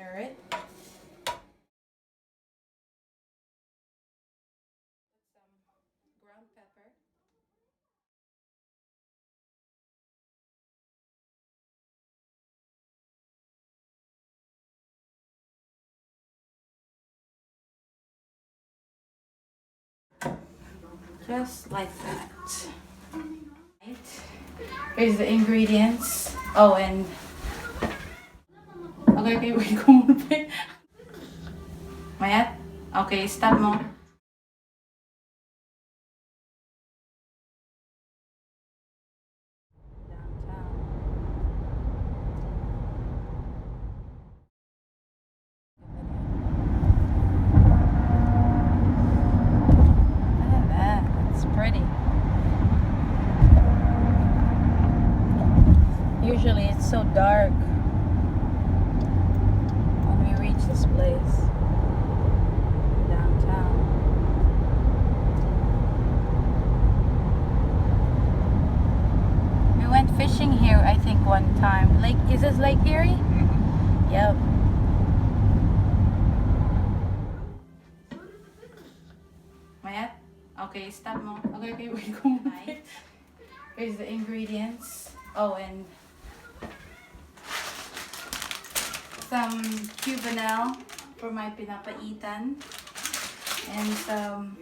Stir it. Some ground pepper. Just like that. Right. Here's the ingredients. Oh, and okay, wait ko muna. Mayat? Okay, stop mo. Usually it's so dark when we reach this place downtown. We went fishing here, I think, one time. Is this Lake Erie? Mm-hmm. Yep. Mayat? Okay, stop mo. Okay, wait ko muna. Here's the ingredients. Oh, and some cubanelle for my pinapaitan, and some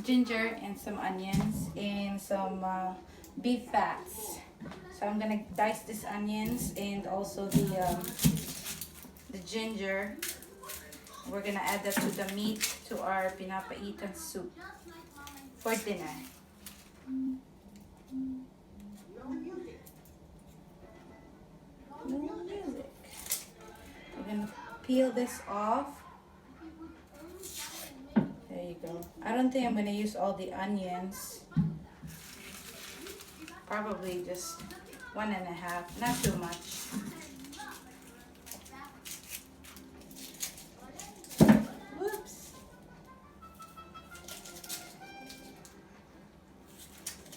ginger and some onions and some beef fats. So I'm gonna dice these onions and also the ginger. We're gonna add that to the meat to our pinapaitan soup for dinner. Music. We're gonna peel this off. There you go. I don't think I'm gonna use all the onions. Probably just 1.5, not too much. Whoops.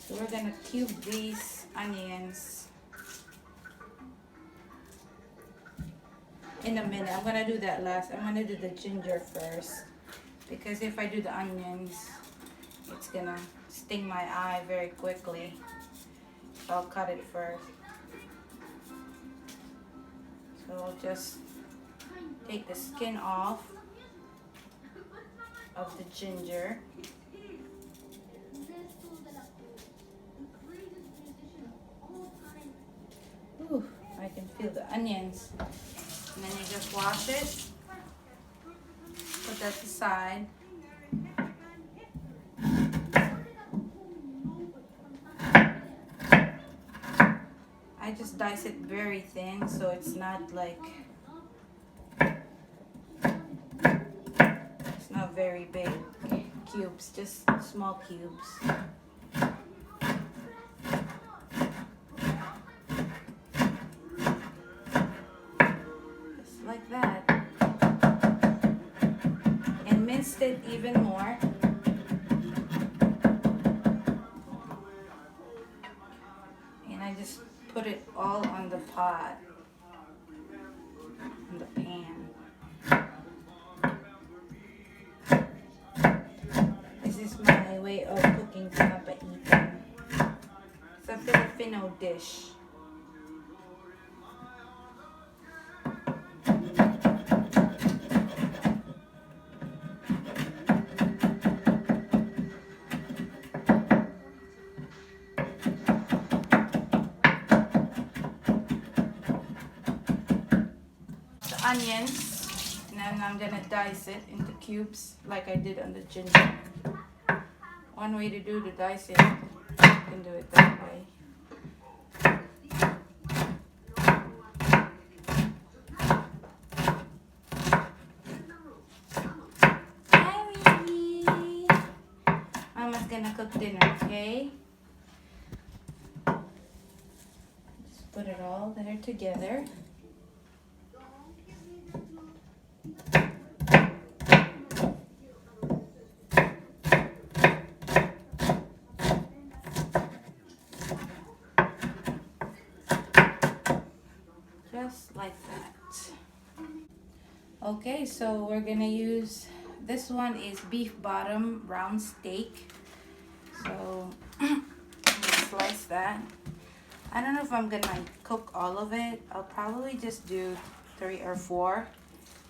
So we're gonna cube these onions. In a minute. I'm gonna do that last. I'm gonna do the ginger first, because if I do the onions, it's gonna sting my eye very quickly. So I'll cut it first. So I'll just take the skin off of the ginger. Ooh, I can feel the onions. And then you just wash it, put that aside. I just dice it very thin, so it's not like, it's not very big cubes, just small cubes. Like that, and minced it even more. And I just put it all on the pot, on the pan. This is my way of cooking pinapaitan. It's a Filipino dish. Onions, and then I'm gonna dice it into cubes like I did on the ginger. One way to do the dicing, you can do it that way. Hi, Ricky. Mama's gonna cook dinner, okay? Just put it all there together. Okay, so we're gonna use, this one is beef bottom round steak. So I'm gonna slice that. I don't know if I'm gonna cook all of it. I'll probably just do 3 or 4.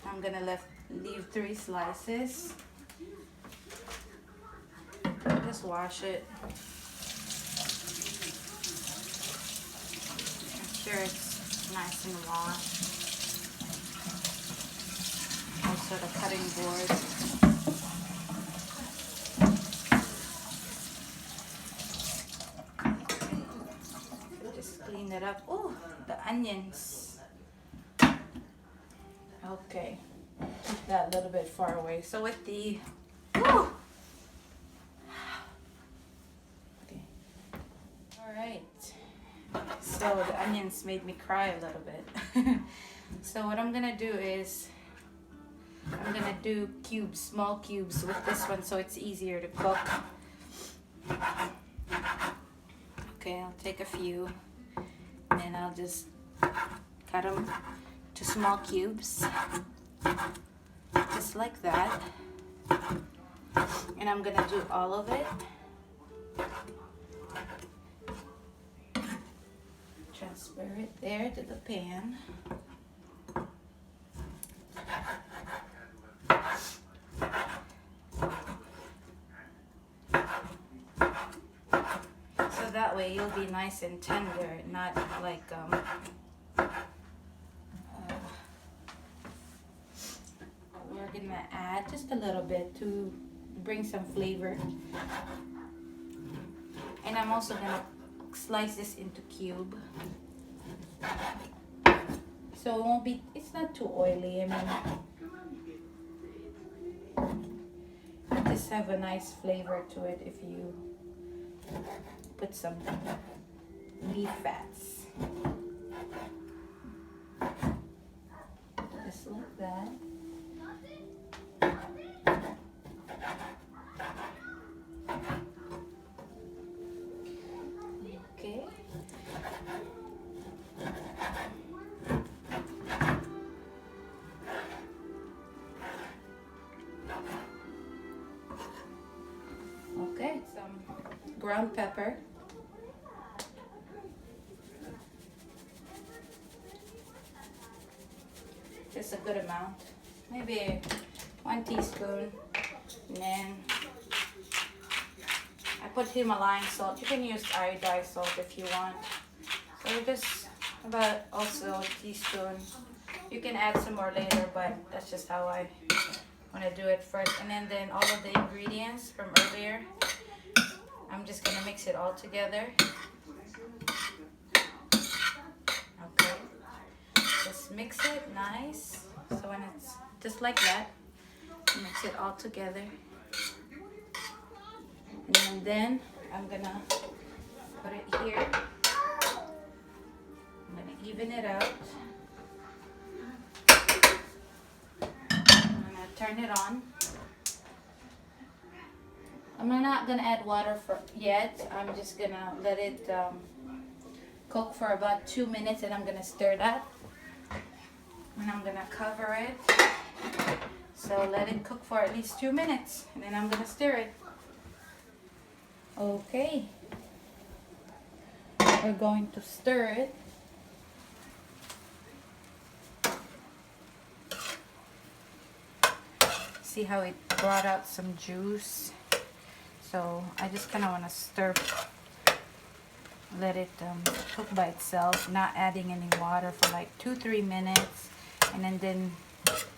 I'm gonna leave 3 slices. Just wash it. Make sure it's nice and washed. Also the cutting board. Just clean it up. Oh, the onions. Okay, keep that a little bit far away. So with the, ooh. Okay. All right. So the onions made me cry a little bit. So what I'm gonna do is, I'm gonna do cubes, small cubes with this one so it's easier to cook. Okay, I'll take a few and then I'll just cut them to small cubes, just like that. And I'm gonna do all of it. Transfer it there to the pan. So that way you'll be nice and tender, not like we're gonna add just a little bit to bring some flavor. And I'm also gonna slice this into cube. So it won't be, it's not too oily. I mean, just have a nice flavor to it if you put some beef fats. Just like that. Okay. Okay, some ground pepper. Just a good amount. Maybe 1 teaspoon. And then I put Himalayan salt. You can use iodized salt if you want. So just about also a teaspoon. You can add some more later, but that's just how I want to do it first. And then all of the ingredients from earlier, I'm just going to mix it all together. Okay. Just mix it nice. So when it's just like that, mix it all together. And then I'm going to put it here. I'm going to even it out. I'm going to turn it on. I'm not going to add water yet. I'm just going to let it cook for about 2 minutes, and I'm going to stir that. And I'm going to cover it. So let it cook for at least 2 minutes, and then I'm going to stir it. Okay. We're going to stir it. See how it brought out some juice? So I just kind of want to stir, let it cook by itself, not adding any water for like 2-3 minutes, and then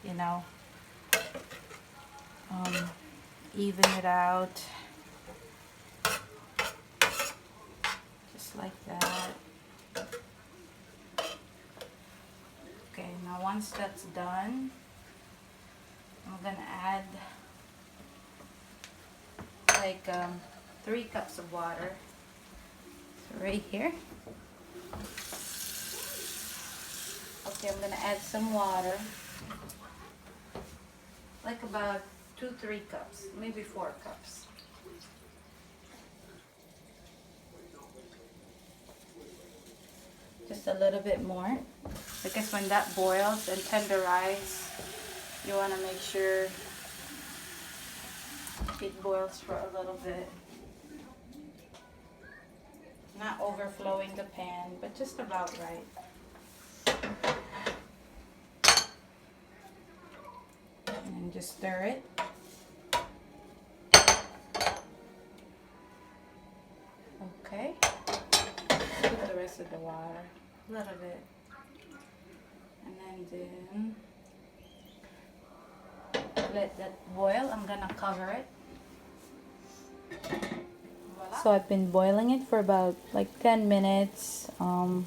you know, even it out just like that. Okay, now once that's done, I'm gonna add like 3 cups of water. So right here. Okay, I'm gonna add some water, like about 2-3 cups, maybe 4 cups. Just a little bit more, because when that boils and tenderizes, You want to make sure it boils for a little bit. Not overflowing the pan, but just about right. And just stir it. Okay. Put the rest of the water. A little bit. And then let that boil. I'm gonna cover it. Voila. So I've been boiling it for about like 10 minutes. I'm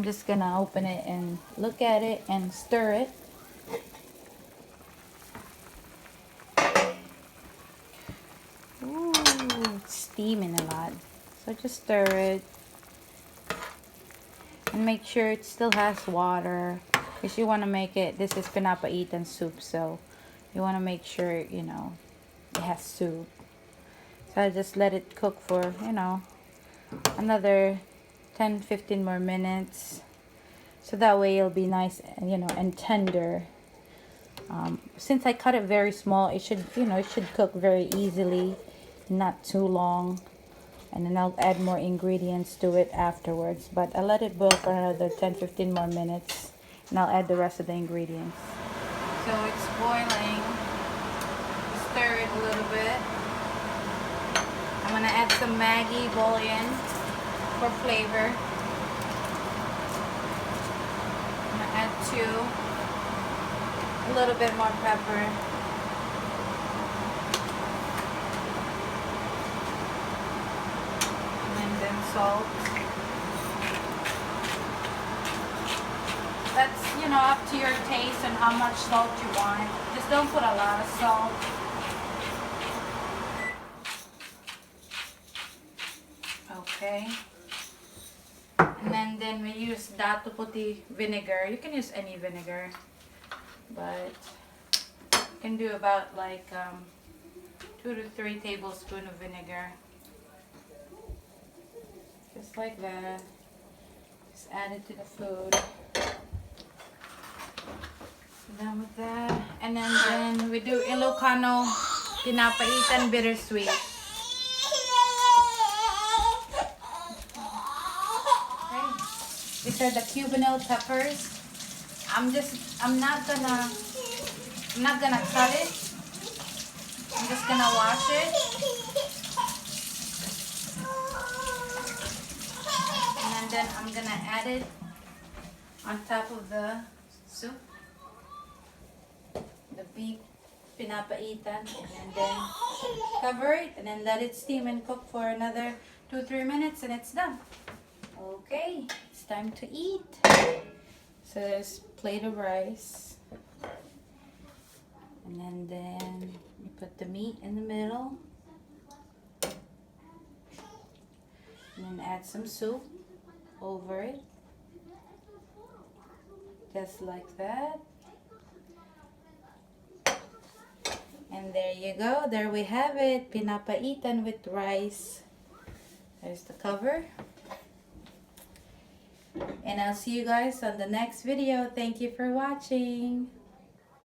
just gonna open it and look at it and stir it. Ooh, it's steaming a lot. So just stir it. And make sure it still has water. Because you want to make it, this is pinapaitan soup. So you want to make sure, you know, it has soup. So I just let it cook for, you know, another 10-15 more minutes. So that way it'll be nice, you know, and tender. Since I cut it very small, it should, you know, it should cook very easily, not too long. And then I'll add more ingredients to it afterwards. But I'll let it boil for another 10-15 more minutes. And I'll add the rest of the ingredients. So it's boiling. Stir it a little bit. I'm going to add some Maggi bouillon for flavor. I'm going to add 2. A little bit more pepper. Salt. That's, you know, up to your taste and how much salt you want. Just don't put a lot of salt. Okay. And then we use dato puti vinegar. You can use any vinegar, but you can do about like 2 to 3 tablespoons of vinegar. Just like that. Just add it to the food. Done with that. And then we do Ilocano pinapaitan bittersweet. Okay. These are the Cubanelle peppers. I'm not gonna cut it. I'm just gonna wash it. Then I'm gonna add it on top of the soup, the beef pinapaitan, and then cover it and then let it steam and cook for another 2-3 minutes and it's done. Okay, it's time to eat. So there's a plate of rice, and then you put the meat in the middle, and then add some soup over it, just like that. And there you go, there we have it, pinapaitan with rice. There's the cover, and I'll see you guys on the next video. Thank you for watching.